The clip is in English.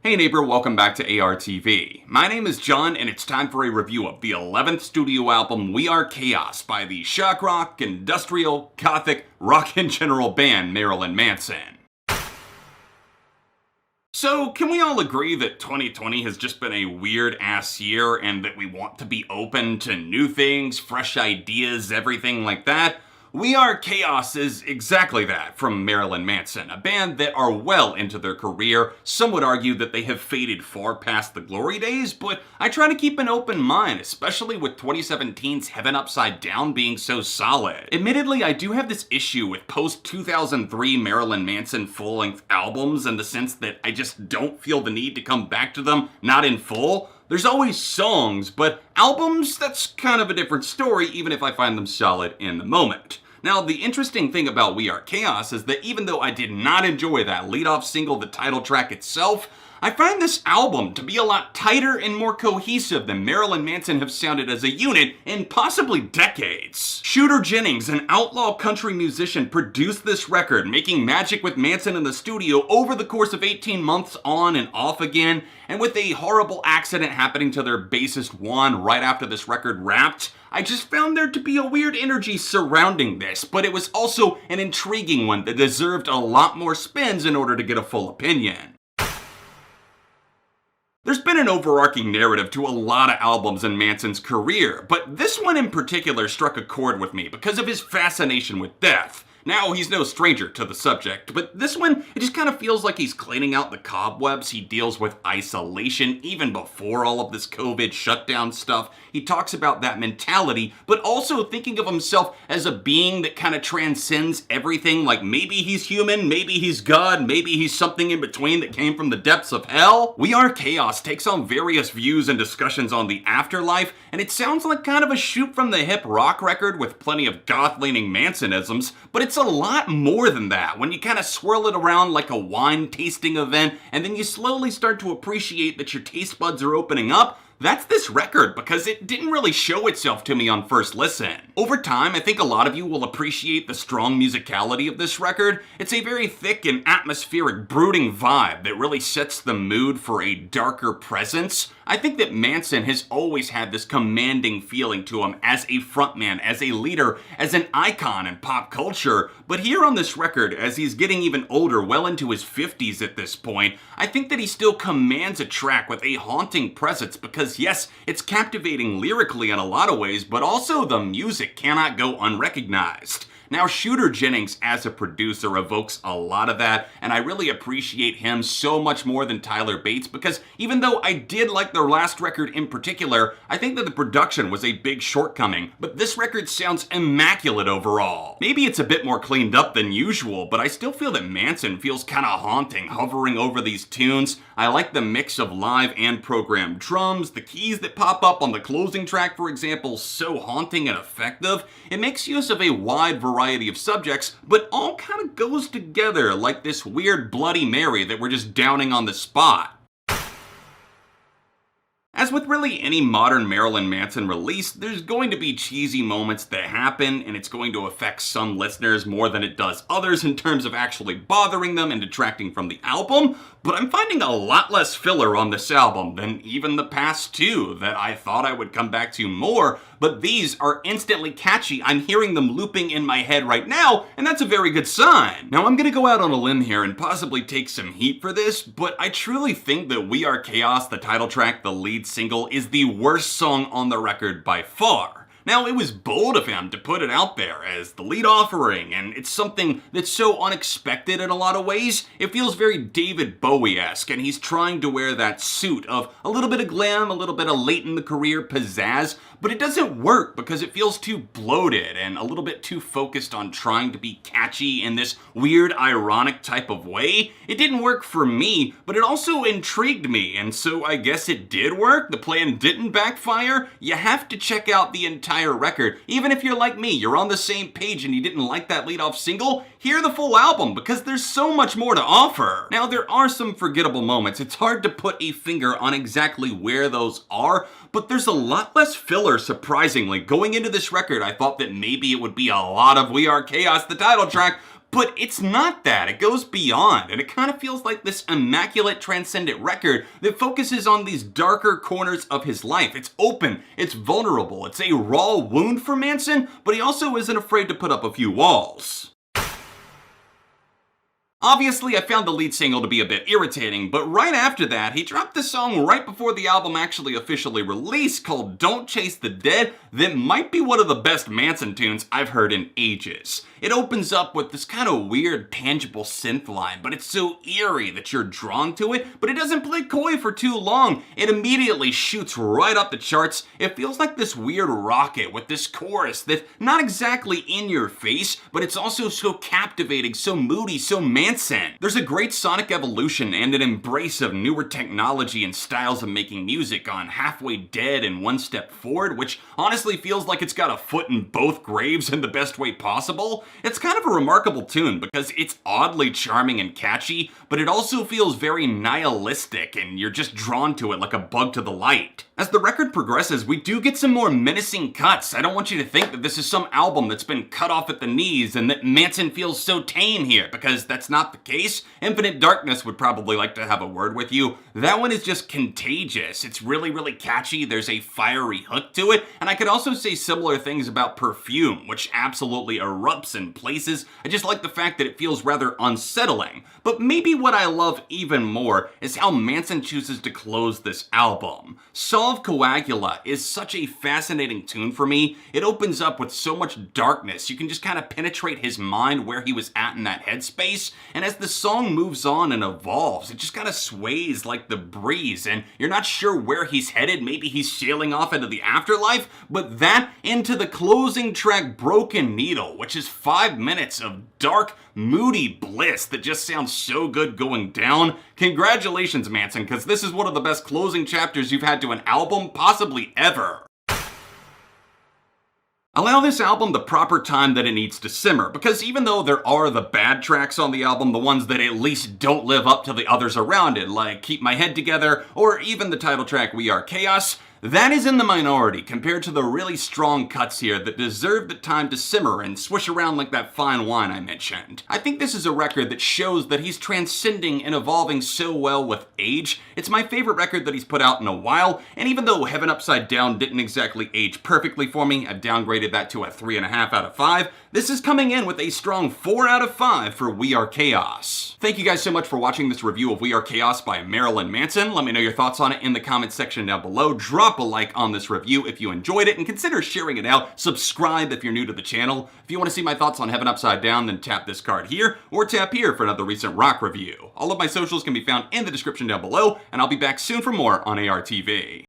Hey neighbor, welcome back to ARTV. My name is John and it's time for a review of the 11th studio album We Are Chaos by the shock rock, industrial, gothic, rock and general band Marilyn Manson. So, can we all agree that 2020 has just been a weird-ass year and that we want to be open to new things, fresh ideas, everything like that? We Are Chaos is exactly that from Marilyn Manson, a band that are well into their career. Some would argue that they have faded far past the glory days, but I try to keep an open mind, especially with 2017's Heaven Upside Down being so solid. Admittedly, I do have this issue with post-2003 Marilyn Manson full-length albums in the sense that I just don't feel the need to come back to them, not in full. There's always songs, but albums, that's kind of a different story, even if I find them solid in the moment. Now, the interesting thing about We Are Chaos is that even though I did not enjoy that lead-off single, the title track itself, I find this album to be a lot tighter and more cohesive than Marilyn Manson have sounded as a unit in possibly decades. Shooter Jennings, an outlaw country musician, produced this record, making magic with Manson in the studio over the course of 18 months on and off again, and with a horrible accident happening to their bassist Juan right after this record wrapped, I just found there to be a weird energy surrounding this, but it was also an intriguing one that deserved a lot more spins in order to get a full opinion. There's been an overarching narrative to a lot of albums in Manson's career, but this one in particular struck a chord with me because of his fascination with death. Now, he's no stranger to the subject, but this one, it just kind of feels like he's cleaning out the cobwebs. He deals with isolation even before all of this COVID shutdown stuff. He talks about that mentality, but also thinking of himself as a being that kind of transcends everything, like maybe he's human, maybe he's God, maybe he's something in between that came from the depths of hell. We Are Chaos takes on various views and discussions on the afterlife, and it sounds like kind of a shoot from the hip rock record with plenty of goth-leaning Mansonisms, but it's a lot more than that when you kind of swirl it around like a wine tasting event and then you slowly start to appreciate that your taste buds are opening up. That's this record, because it didn't really show itself to me on first listen. Over time, I think a lot of you will appreciate the strong musicality of this record. It's a very thick and atmospheric, brooding vibe that really sets the mood for a darker presence. I think that Manson has always had this commanding feeling to him as a frontman, as a leader, as an icon in pop culture. But here on this record, as he's getting even older, well into his 50s at this point, I think that he still commands a track with a haunting presence because yes, it's captivating lyrically in a lot of ways, but also the music cannot go unrecognized. Now, Shooter Jennings as a producer evokes a lot of that, and I really appreciate him so much more than Tyler Bates because even though I did like their last record in particular, I think that the production was a big shortcoming, but this record sounds immaculate overall. Maybe it's a bit more cleaned up than usual, but I still feel that Manson feels kinda haunting, hovering over these tunes. I like the mix of live and programmed drums, the keys that pop up on the closing track, for example, so haunting and effective. It makes use of a wide variety of subjects, but all kind of goes together like this weird Bloody Mary that we're just downing on the spot. As with really any modern Marilyn Manson release, there's going to be cheesy moments that happen, and it's going to affect some listeners more than it does others in terms of actually bothering them and detracting from the album, but I'm finding a lot less filler on this album than even the past two that I thought I would come back to more, but these are instantly catchy. I'm hearing them looping in my head right now, and that's a very good sign. Now, I'm gonna go out on a limb here and possibly take some heat for this, but I truly think that We Are Chaos, the title track, the lead single, is the worst song on the record by far. Now, it was bold of him to put it out there as the lead offering, and it's something that's so unexpected in a lot of ways. It feels very David Bowie-esque, and he's trying to wear that suit of a little bit of glam, a little bit of late in the career pizzazz, but it doesn't work because it feels too bloated and a little bit too focused on trying to be catchy in this weird, ironic type of way. It didn't work for me, but it also intrigued me, and so I guess it did work. The plan didn't backfire. You have to check out the entire record. Even if you're like me, you're on the same page and you didn't like that lead-off single, hear the full album because there's so much more to offer. Now, there are some forgettable moments. It's hard to put a finger on exactly where those are, but there's a lot less filler, surprisingly. Going into this record, I thought that maybe it would be a lot of We Are Chaos, the title track, But it's not that, it goes beyond, and it kind of feels like this immaculate transcendent record that focuses on these darker corners of his life. It's open, it's vulnerable, it's a raw wound for Manson, but he also isn't afraid to put up a few walls. Obviously, I found the lead single to be a bit irritating, but right after that, he dropped this song right before the album actually officially released called Don't Chase the Dead that might be one of the best Manson tunes I've heard in ages. It opens up with this kind of weird, tangible synth line, but it's so eerie that you're drawn to it, but it doesn't play coy for too long. It immediately shoots right up the charts. It feels like this weird rocket with this chorus that's not exactly in your face, but it's also so captivating, so moody, so Manson. There's a great sonic evolution and an embrace of newer technology and styles of making music on Halfway Dead and One Step Forward, which honestly feels like it's got a foot in both graves in the best way possible. It's kind of a remarkable tune because it's oddly charming and catchy, but it also feels very nihilistic and you're just drawn to it like a bug to the light. As the record progresses, we do get some more menacing cuts. I don't want you to think that this is some album that's been cut off at the knees and that Manson feels so tame here, because that's not the case. Infinite Darkness would probably like to have a word with you. That one is just contagious. It's really, really catchy. There's a fiery hook to it, and I could also say similar things about Perfume, which absolutely erupts in places. I just like the fact that it feels rather unsettling. But maybe what I love even more is how Manson chooses to close this album. Solve Coagula is such a fascinating tune for me. It opens up with so much darkness. You can just kind of penetrate his mind where he was at in that headspace. And as the song moves on and evolves, it just kind of sways like the breeze, and you're not sure where he's headed. Maybe he's sailing off into the afterlife, but that into the closing track Broken Needle, which is 5 minutes of dark, moody bliss that just sounds so good going down. Congratulations, Manson, because this is one of the best closing chapters you've had to an album possibly ever. Allow this album the proper time that it needs to simmer, because even though there are the bad tracks on the album, the ones that at least don't live up to the others around it, like Keep My Head Together, or even the title track We Are Chaos, that is in the minority compared to the really strong cuts here that deserve the time to simmer and swish around like that fine wine I mentioned. I think this is a record that shows that he's transcending and evolving so well with age. It's my favorite record that he's put out in a while, and even though Heaven Upside Down didn't exactly age perfectly for me, I've downgraded that to a 3.5 out of 5, this is coming in with a strong 4 out of 5 for We Are Chaos. Thank you guys so much for watching this review of We Are Chaos by Marilyn Manson. Let me know your thoughts on it in the comments section down below. Drop a like on this review if you enjoyed it, and consider sharing it out. Subscribe if you're new to the channel. If you want to see my thoughts on Heaven Upside Down, then tap this card here, or tap here for another recent rock review. All of my socials can be found in the description down below, and I'll be back soon for more on ARTV.